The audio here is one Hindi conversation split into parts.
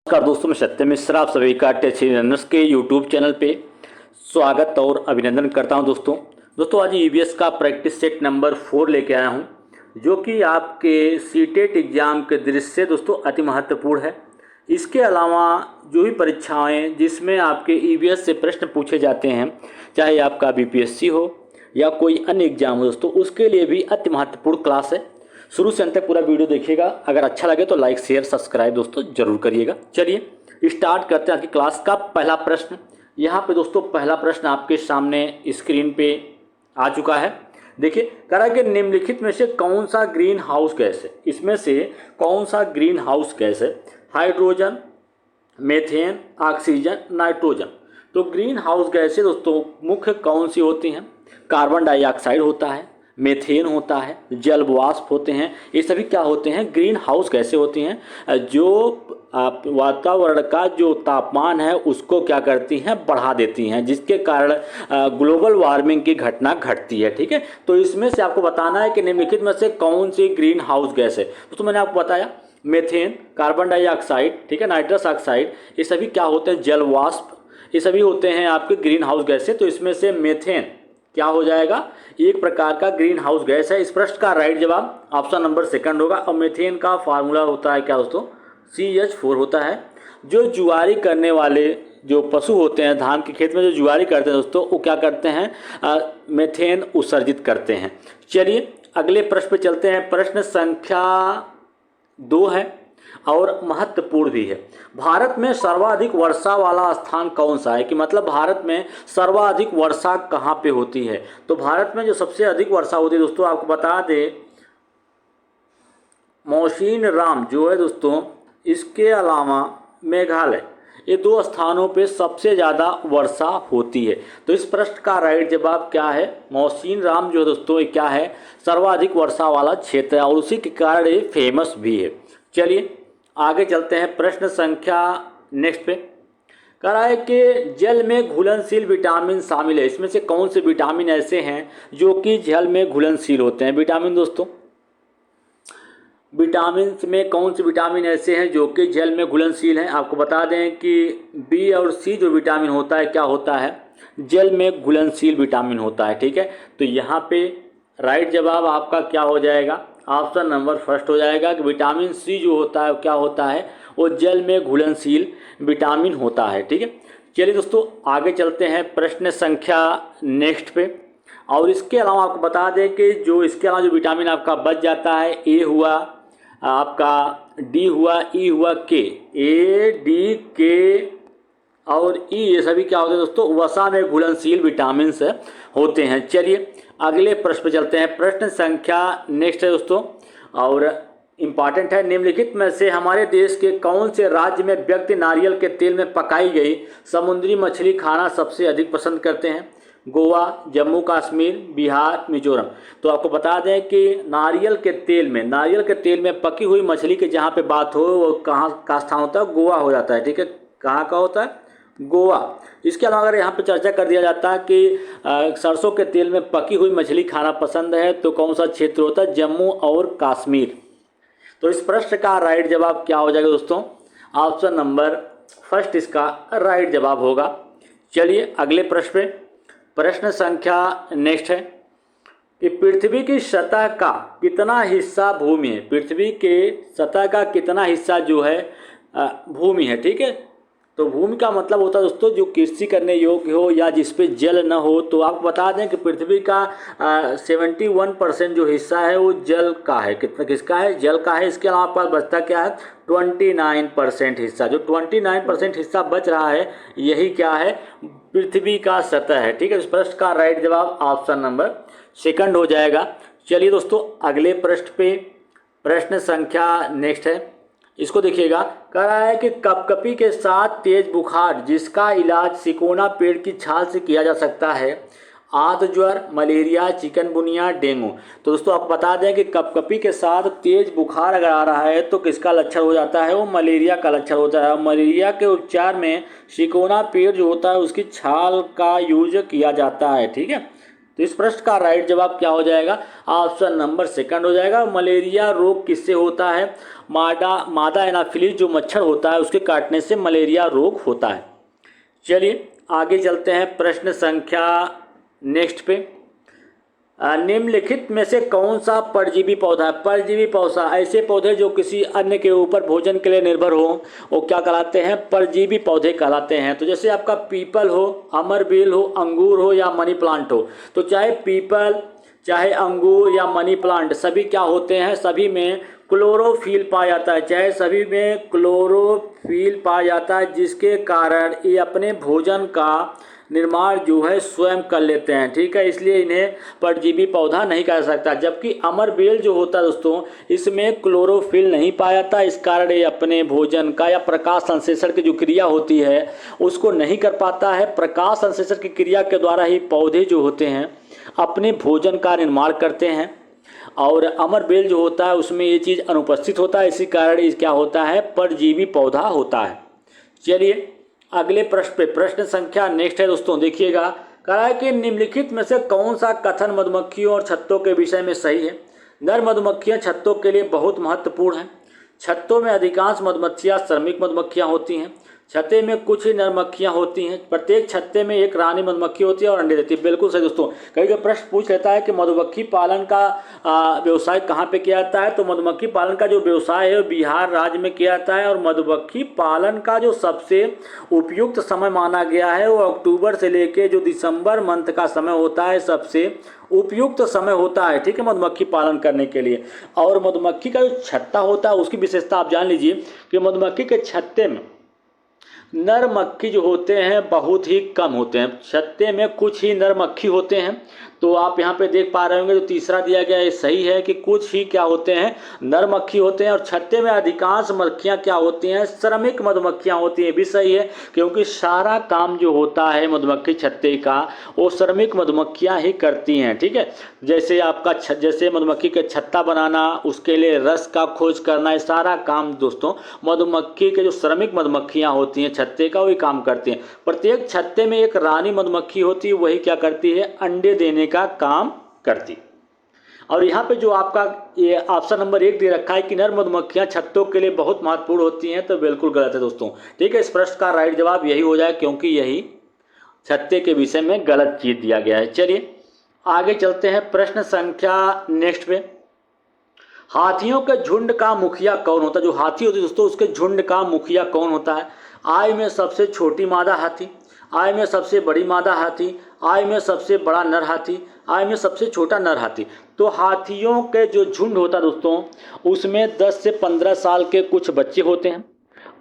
नमस्कार दोस्तों, मैं सत्य मिश्रा आप सभी का टेक रनर्स के यूट्यूब चैनल पे स्वागत और अभिनंदन करता हूं। दोस्तों आज ईवीएस का प्रैक्टिस सेट नंबर 4 लेके आया हूं, जो कि आपके सीटेट एग्ज़ाम के दृष्टि से दोस्तों अति महत्वपूर्ण है। इसके अलावा जो भी परीक्षाएं जिसमें आपके ईवीएस से प्रश्न पूछे जाते हैं, चाहे आपका बीपीएससी हो या कोई अन्य एग्जाम हो दोस्तों, उसके लिए भी अति महत्वपूर्ण क्लास है। शुरू से अंत तक पूरा वीडियो देखिएगा। अगर अच्छा लगे तो लाइक शेयर सब्सक्राइब दोस्तों जरूर करिएगा। चलिए स्टार्ट करते हैं आपकी क्लास का पहला प्रश्न। यहाँ पे दोस्तों पहला प्रश्न आपके सामने स्क्रीन पे आ चुका है। देखिए, कह रहा है कि निम्नलिखित में से कौन सा ग्रीन हाउस गैस है। इसमें से कौन सा ग्रीन हाउस गैस है? Hydrogen, methane, oxygen, nitrogen. तो ग्रीन हाउस गैसें दोस्तों मुख्य कौन सी होती हैं? कार्बन डाइऑक्साइड होता है, मीथेन होता है, जल वाष्प होते हैं। ये सभी क्या होते हैं? ग्रीन हाउस गैसें होती हैं, जो वातावरण का जो तापमान है उसको क्या करती हैं? बढ़ा देती हैं, जिसके कारण ग्लोबल वार्मिंग की घटना घटती है। ठीक है, तो इसमें से आपको बताना है कि निम्नलिखित में से कौन सी ग्रीन हाउस गैस है। तो मैंने आपको बताया मीथेन, कार्बन डाइऑक्साइड, ठीक है, नाइट्रस ऑक्साइड, ये सभी क्या होते हैं? जल वाष्प, ये सभी होते हैं आपके ग्रीन हाउस गैसें। तो इसमें से मीथेन क्या हो जाएगा? एक प्रकार का ग्रीन हाउस गैस है। इस प्रश्न का राइट जवाब ऑप्शन नंबर सेकंड होगा। और मीथेन का फार्मूला होता है क्या दोस्तों? CH4 होता है। जो जुआरी करने वाले जो पशु होते हैं, धान के खेत में जो जुआरी करते हैं दोस्तों, वो क्या करते हैं? मीथेन उत्सर्जित करते हैं। चलिए अगले प्रश्न पे चलते हैं। प्रश्न संख्या 2 है और महत्वपूर्ण भी है। भारत में सर्वाधिक वर्षा वाला स्थान कौन सा है? कि मतलब भारत में सर्वाधिक वर्षा कहाँ पे होती है? तो भारत में जो सबसे अधिक वर्षा होती है दोस्तों, आपको बता दें मौसीन राम जो है दोस्तों, इसके अलावा मेघालय, ये 2 स्थानों पे सबसे ज़्यादा वर्षा होती है। तो इस प्रश्न का राइट जवाब क्या है? मौसीन राम जो है दोस्तों, ये क्या है? सर्वाधिक वर्षा वाला क्षेत्र है और उसी के कारण ये फेमस भी है। चलिए आगे चलते हैं। प्रश्न संख्या नेक्स्ट पे कह रहा है कि जल में घुलनशील विटामिन शामिल है। इसमें से कौन से विटामिन ऐसे हैं जो कि जल में घुलनशील होते हैं? विटामिन दोस्तों, विटामिन में कौन से विटामिन ऐसे हैं जो कि जल में घुलनशील हैं? आपको बता दें कि बी और सी जो विटामिन होता है क्या होता है? जल में घुलनशील विटामिन होता है। ठीक है, तो यहाँ पे राइट जवाब आपका क्या हो जाएगा? ऑप्शन नंबर फर्स्ट हो जाएगा कि विटामिन सी जो होता है क्या होता है? वो जल में घुलनशील विटामिन होता है। ठीक है, चलिए दोस्तों आगे चलते हैं प्रश्न संख्या नेक्स्ट पे। और इसके अलावा आपको बता दें कि जो इसके अलावा जो विटामिन आपका बच जाता है, ए हुआ आपका, डी हुआ, ई हुआ, के, ए डी के और ई, ये सभी क्या होते हैं दोस्तों? वसा में घुलनशील विटामिन होते हैं। चलिए अगले प्रश्न पर चलते हैं। प्रश्न संख्या नेक्स्ट है दोस्तों और इम्पॉर्टेंट है। निम्नलिखित में से हमारे देश के कौन से राज्य में व्यक्ति नारियल के तेल में पकाई गई समुद्री मछली खाना सबसे अधिक पसंद करते हैं? गोवा, जम्मू कश्मीर, बिहार, मिजोरम। तो आपको बता दें कि नारियल के तेल में पकी हुई मछली की जहाँ पे बात हो वो कहाँ का स्थान होता है? गोवा हो जाता है। ठीक है, कहाँ का होता है? गोवा। इसके अलावा अगर यहाँ पे चर्चा कर दिया जाता है कि सरसों के तेल में पकी हुई मछली खाना पसंद है, तो कौन सा क्षेत्र होता है? जम्मू और कश्मीर। तो इस प्रश्न का राइट जवाब क्या हो जाएगा दोस्तों? ऑप्शन नंबर फर्स्ट इसका राइट जवाब होगा। चलिए अगले प्रश्न पे। प्रश्न संख्या नेक्स्ट है कि पृथ्वी की सतह का कितना हिस्सा भूमि है? पृथ्वी के सतह का कितना हिस्सा जो है भूमि है? ठीक है, तो भूमि का मतलब होता है दोस्तों जो कृषि करने योग्य हो या जिस पे जल न हो। तो आपको बता दें कि पृथ्वी का 71% जो हिस्सा है वो जल का है। कितना किसका है? जल का है। इसके अलावा आपका बचता क्या है? 29% हिस्सा। जो 29% हिस्सा बच रहा है यही क्या है? पृथ्वी का सतह है। ठीक है, इस प्रश्न का राइट जवाब ऑप्शन नंबर सेकंड हो जाएगा। चलिए दोस्तों अगले प्रश्न पे। प्रश्न संख्या नेक्स्ट है, इसको देखिएगा। कह रहा है कि कपकपी के साथ तेज बुखार जिसका इलाज सिकोना पेड़ की छाल से किया जा सकता है, आंत ज्वर, मलेरिया, चिकनगुनिया, डेंगू। तो दोस्तों आप बता दें कि कपकपी के साथ तेज बुखार अगर आ रहा है तो किसका लक्षण हो जाता है? वो मलेरिया का लक्षण होता है। मलेरिया के उपचार में सिकोना पेड़ जो होता है उसकी छाल का यूज किया जाता है। ठीक है, तो इस प्रश्न का राइट जवाब क्या हो जाएगा? ऑप्शन नंबर सेकंड हो जाएगा। मलेरिया रोग किससे होता है? मादा एनाफिलीज जो मच्छर होता है उसके काटने से मलेरिया रोग होता है। चलिए आगे चलते हैं प्रश्न संख्या नेक्स्ट पे। निम्नलिखित में से कौन सा परजीवी पौधा है? परजीवी पौधा ऐसे पौधे जो किसी अन्य के ऊपर भोजन के लिए निर्भर हो, वो क्या कहलाते हैं? परजीवी पौधे कहलाते हैं। तो जैसे आपका पीपल हो, अमरबेल हो, अंगूर हो या मनी प्लांट हो, तो चाहे पीपल, चाहे अंगूर या मनी प्लांट, सभी क्या होते हैं? सभी में क्लोरोफिल पाया जाता है। चाहे सभी में क्लोरोफिल पाया जाता है, जिसके कारण ये अपने भोजन का निर्माण जो है स्वयं कर लेते हैं। ठीक है, इसलिए इन्हें परजीवी पौधा नहीं कहा सकता। जबकि अमरबेल जो होता है दोस्तों, इसमें क्लोरोफिल नहीं पाया जाता, इस कारण ये अपने भोजन का या प्रकाश संश्लेषण की जो क्रिया होती है उसको नहीं कर पाता है। प्रकाश संश्लेषण की क्रिया के द्वारा ही पौधे जो होते हैं अपने भोजन का निर्माण करते हैं, और अमरबेल जो होता है उसमें ये चीज़ अनुपस्थित होता है, इसी कारण ये क्या होता है? परजीवी पौधा होता है। चलिए अगले प्रश्न पे, प्रश्न संख्या नेक्स्ट है दोस्तों, देखिएगा। कहा है कि निम्नलिखित में से कौन सा कथन मधुमक्खियों और छत्तों के विषय में सही है? नर मधुमक्खियां छत्तों के लिए बहुत महत्वपूर्ण हैं। छत्तों में अधिकांश मधुमक्खियां श्रमिक मधुमक्खियां होती हैं। छत्ते में कुछ ही नर मक्खियां होती हैं। प्रत्येक छत्ते में एक रानी मधुमक्खी होती है और अंडे देती है। बिल्कुल सही दोस्तों। कई कई प्रश्न पूछ लेता है कि मधुमक्खी पालन का व्यवसाय कहाँ पे किया जाता है? तो मधुमक्खी पालन का जो व्यवसाय है वो बिहार राज्य में किया जाता है, और मधुमक्खी पालन का जो सबसे उपयुक्त समय माना गया है वो अक्टूबर से लेके जो दिसंबर मंथ का समय होता है सबसे उपयुक्त समय होता है। ठीक है, मधुमक्खी पालन करने के लिए। और मधुमक्खी का जो छत्ता होता है उसकी विशेषता आप जान लीजिए कि मधुमक्खी के छत्ते में नर मक्खी जो होते हैं बहुत ही कम होते हैं। छत्ते में कुछ ही नर मक्खी होते हैं। तो आप यहाँ पे देख पा रहे होंगे जो तीसरा दिया गया है सही है कि कुछ ही क्या होते हैं? नर मक्खी होते हैं। और छत्ते में अधिकांश मक्खियाँ क्या होती हैं? श्रमिक मधुमक्खियाँ होती हैं। भी सही है, क्योंकि सारा काम जो होता है मधुमक्खी छत्ते का वो श्रमिक मधुमक्खियाँ ही करती हैं। ठीक है, जैसे आपका जैसे मधुमक्खी के छत्ता बनाना, उसके लिए रस का खोज करना, ये सारा काम दोस्तों मधुमक्खी के जो श्रमिक मधुमक्खियाँ होती हैं छत्ते का वही काम करती हैं। प्रत्येक छत्ते में एक रानी मधुमक्खी होती है, वही क्या करती है? अंडे देने का काम करती। और यहाँ पे जो आपका ये ऑप्शन नंबर 1 दे रखा है कि नर मधुमक्खियाँ छत्तों के लिए बहुत महत्वपूर्ण होती हैं, तो बिल्कुल गलत है दोस्तों। ठीक है, इस प्रश्न का राइट जवाब यही हो जाए, क्योंकि यही छत्ते के विषय में गलत चीज दिया गया है। चलिए आगे चलते हैं प्रश्न संख्या नेक्स्ट पे। हाथियों के झुंड का मुखिया कौन होता है? जो हाथी होते हैं दोस्तों उसके झुंड का मुखिया कौन होता है? आय में सबसे छोटी मादा हाथी, आय में सबसे बड़ी मादा हाथी, आय में सबसे बड़ा नर हाथी, आय में सबसे छोटा नर हाथी। तो हाथियों के जो झुंड होता है दोस्तों उसमें 10 से 15 साल के कुछ बच्चे होते हैं,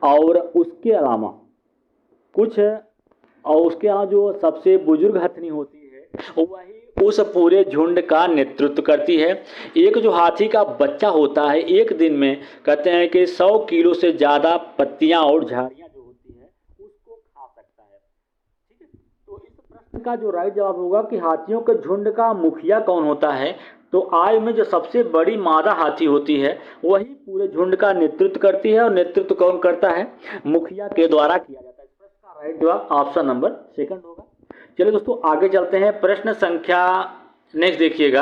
और उसके अलावा कुछ, और उसके यहाँ जो सबसे बुजुर्ग हथनी होती है वही उस पूरे झुंड का नेतृत्व करती है। एक जो हाथी का बच्चा होता है एक दिन में कहते हैं कि 100 किलो से ज़्यादा पत्तियां और झाड़ियां जो होती हैं उसको खा सकता है। ठीक है, तो इस प्रश्न का जो राइट जवाब होगा कि हाथियों के झुंड का मुखिया कौन होता है? तो आय में जो सबसे बड़ी मादा हाथी होती है वही पूरे झुंड का नेतृत्व करती है, और नेतृत्व कौन करता है? मुखिया के द्वारा किया जाता है। इस प्रश्न का राइट जवाब ऑप्शन नंबर सेकंड होगा। चलिए दोस्तों आगे चलते हैं प्रश्न संख्या नेक्स्ट, देखिएगा।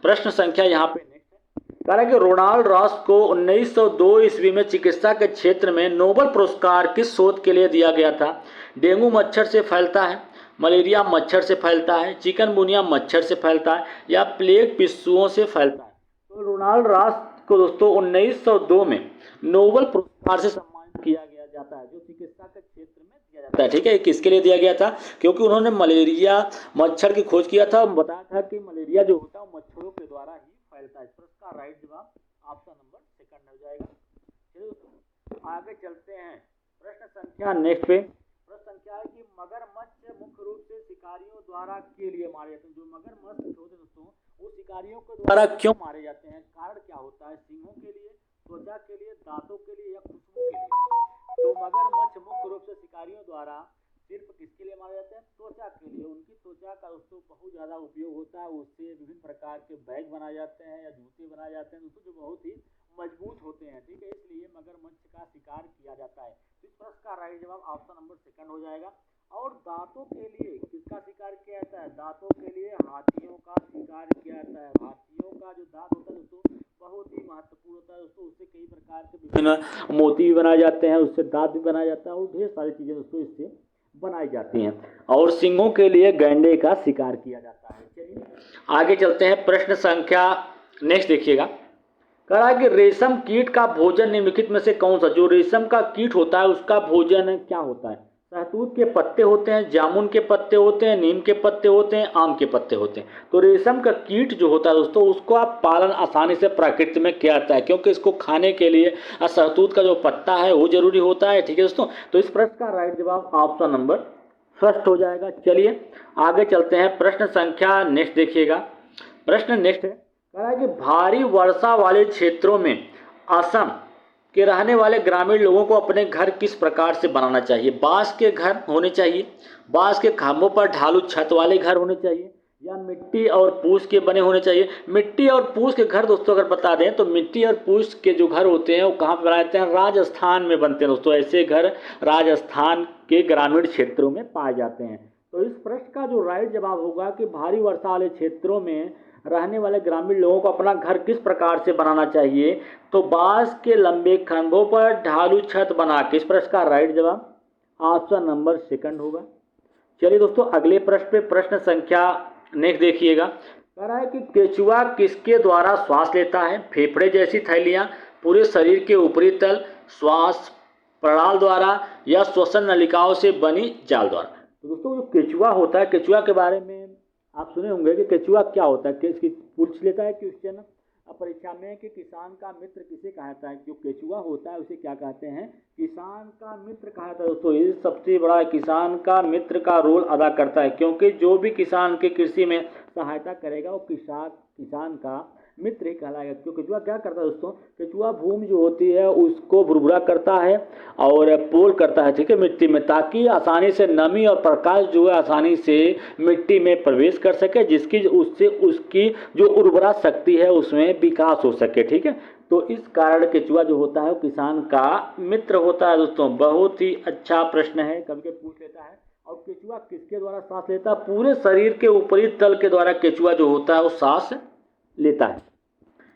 प्रश्न संख्या यहाँ पे नेक्स्ट है, कह रहा है कि रोनाल्ड रॉस को 1902 ईस्वी में चिकित्सा के क्षेत्र में नोबेल पुरस्कार किस शोध के लिए दिया गया था? डेंगू मच्छर से फैलता है, मलेरिया मच्छर से फैलता है, चिकनगुनिया मच्छर से फैलता है, या प्लेग पिस्सुओं से फैलता है? तो रोनाल्ड रॉस को दोस्तों 1902 में नोबेल पुरस्कार से सम्मानित किया गया जाता है, जो चिकित्सा के क्षेत्र में दिया जाता है। ठीक है, किसके लिए दिया गया था? क्योंकि उन्होंने मलेरिया मच्छर की खोज किया था, बताया था कि मलेरिया जो होता है मच्छरों के द्वारा ही फैलता है। इसका राइट जवाब ऑप्शन नंबर सेकंड हो जाएगा। चलिए दोस्तों आगे चलते हैं प्रश्न संख्या नेक्स्ट पे। प्रश्न संख्या है कि मगरमच्छ मुख्य रूप से शिकारियों द्वारा के लिए मारे जाते हैं। जो मगरमच्छ होते हैं दोस्तों वो शिकारियों के द्वारा क्यों मारे जाते हैं? कारण क्या होता है? सींगों के लिए, त्वचा के लिए, दांतों के लिए, या खुशबू के लिए? तो मगरमच्छ मुख्य रूप से शिकारियों द्वारा सिर्फ किसके लिए मारे जाते हैं? त्वचा के लिए। उनकी त्वचा का दोस्तों बहुत ज़्यादा उपयोग होता है, उससे विभिन्न प्रकार के बैग बनाए जाते हैं या जूते बनाए जाते हैं दोस्तों, जो बहुत ही मजबूत होते हैं। ठीक है, इसलिए मगरमच्छ का शिकार किया जाता है। इस प्रश्न का राइट जवाब ऑप्शन नंबर सेकंड हो जाएगा। और दांतों के लिए किसका शिकार किया जाता है? दांतों के लिए हाथियों का शिकार किया जाता है। हाथियों का जो दांत होता है दोस्तों बहुत ही महत्वपूर्ण होता है दोस्तों, उससे कई प्रकार के विभिन्न मोती भी बनाए जाते हैं, उससे दांत भी बनाया जाता है और ढेर सारी चीजें दोस्तों इससे बनाई जाती हैं। और सिंगों के लिए गैंडे का शिकार किया जाता है। चलिए आगे चलते हैं, प्रश्न संख्या नेक्स्ट देखिएगा। कह रहा है कि रेशम कीट का भोजन निम्नलिखित में से कौन सा? जो रेशम का कीट होता है उसका भोजन क्या होता है? शहतूत के पत्ते होते हैं, जामुन के पत्ते होते हैं, नीम के पत्ते होते हैं, आम के पत्ते होते हैं। तो रेशम का कीट जो होता है दोस्तों उसको आप पालन आसानी से प्रकृति में किया जाता है, क्योंकि इसको खाने के लिए शहतूत का जो पत्ता है वो जरूरी होता है। ठीक है दोस्तों, तो इस प्रश्न का राइट जवाब ऑप्शन नंबर फर्स्ट हो जाएगा। चलिए आगे चलते हैं, प्रश्न संख्या नेक्स्ट देखिएगा। प्रश्न नेक्स्ट है, कह रहा है कि भारी वर्षा वाले क्षेत्रों में असम के रहने वाले ग्रामीण लोगों को अपने घर किस प्रकार से बनाना चाहिए? बांस के घर होने चाहिए, बांस के खंभों पर ढालू छत वाले घर होने चाहिए, या मिट्टी और पूस के बने होने चाहिए? मिट्टी और पूस के घर दोस्तों अगर बता दें तो मिट्टी और पूस के जो घर होते हैं वो कहाँ पर बनाए जाते हैं? राजस्थान में बनते हैं दोस्तों। ऐसे घर राजस्थान के ग्रामीण क्षेत्रों में पाए जाते हैं। तो इस प्रश्न का जो राइट जवाब होगा कि भारी वर्षा वाले क्षेत्रों में रहने वाले ग्रामीण लोगों को अपना घर किस प्रकार से बनाना चाहिए? तो बांस के लंबे खंभों पर ढालू छत बना के। इस प्रश्न का राइट जवाब ऑप्शन नंबर सेकंड होगा। चलिए दोस्तों अगले प्रश्न पे, प्रश्न संख्या नेक्स्ट देखिएगा। कह रहा है कि केचुआ किसके द्वारा श्वास लेता है? फेफड़े जैसी थैलियां, पूरे शरीर के ऊपरी तल, श्वास प्रणाल द्वारा, या श्वसन नलिकाओं से बनी जाल द्वारा? तो दोस्तों जो केचुआ होता है, केचुआ के बारे में आप सुने होंगे कि केचुआ क्या होता है। इसकी पूछ लेता है क्वेश्चन परीक्षा में कि किसान का मित्र किसे कहा जाता है? जो केचुआ होता है उसे क्या कहते हैं? किसान का मित्र कहा जाता है दोस्तों। ये सबसे बड़ा किसान का मित्र का रोल अदा करता है, क्योंकि जो भी किसान के कृषि में सहायता करेगा वो किसान का मित्र ही कहलाएगा। तो केचुआ क्या करता है दोस्तों? केचुआ भूमि जो होती है उसको भुरभुरा करता है और पोल करता है, ठीक है, मिट्टी में, ताकि आसानी से नमी और प्रकाश जो है आसानी से मिट्टी में प्रवेश कर सके, जिसकी उससे उसकी जो उर्वरा शक्ति है उसमें विकास हो सके। ठीक है, तो इस कारण केचुआ जो होता है वो किसान का मित्र होता है दोस्तों। बहुत ही अच्छा प्रश्न है, कभी पूछ लेता है। और केचुआ किसके द्वारा सांस लेता है? पूरे शरीर के ऊपरी तल के द्वारा केचुआ जो होता है वो सांस लेता है।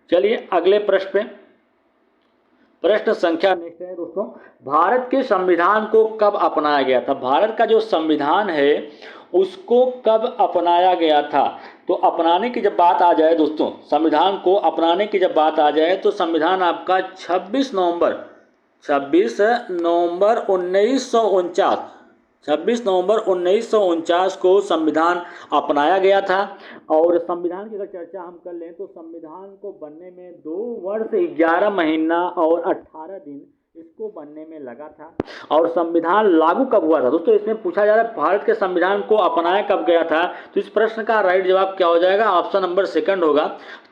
चलिए अगले प्रश्न पे, प्रश्न संख्या नेक्स्ट है दोस्तों। भारत के संविधान को कब अपनाया गया था? भारत का जो संविधान है उसको कब अपनाया गया था? तो अपनाने की जब बात आ जाए दोस्तों, संविधान को अपनाने की जब बात आ जाए तो संविधान आपका 26 नवंबर 1949 26 नवंबर 1949 को संविधान अपनाया गया था। और संविधान की अगर चर्चा हम कर लें तो संविधान को बनने में 2 वर्ष 11 महीना और 18 दिन इसको बनने में लगा था। और संविधान लागू कब हुआ था दोस्तों? इसमें पूछा जा रहा है भारत के संविधान को अपनाया कब गया था। तो इस प्रश्न का राइट जवाब क्या हो जाएगा? ऑप्शन नंबर सेकंड होगा,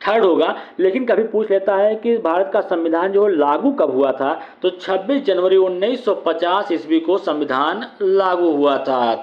थर्ड होगा। लेकिन कभी पूछ लेता है कि भारत का संविधान जो लागू कब हुआ था, तो 26 जनवरी 1950 ईस्वी को संविधान लागू हुआ था।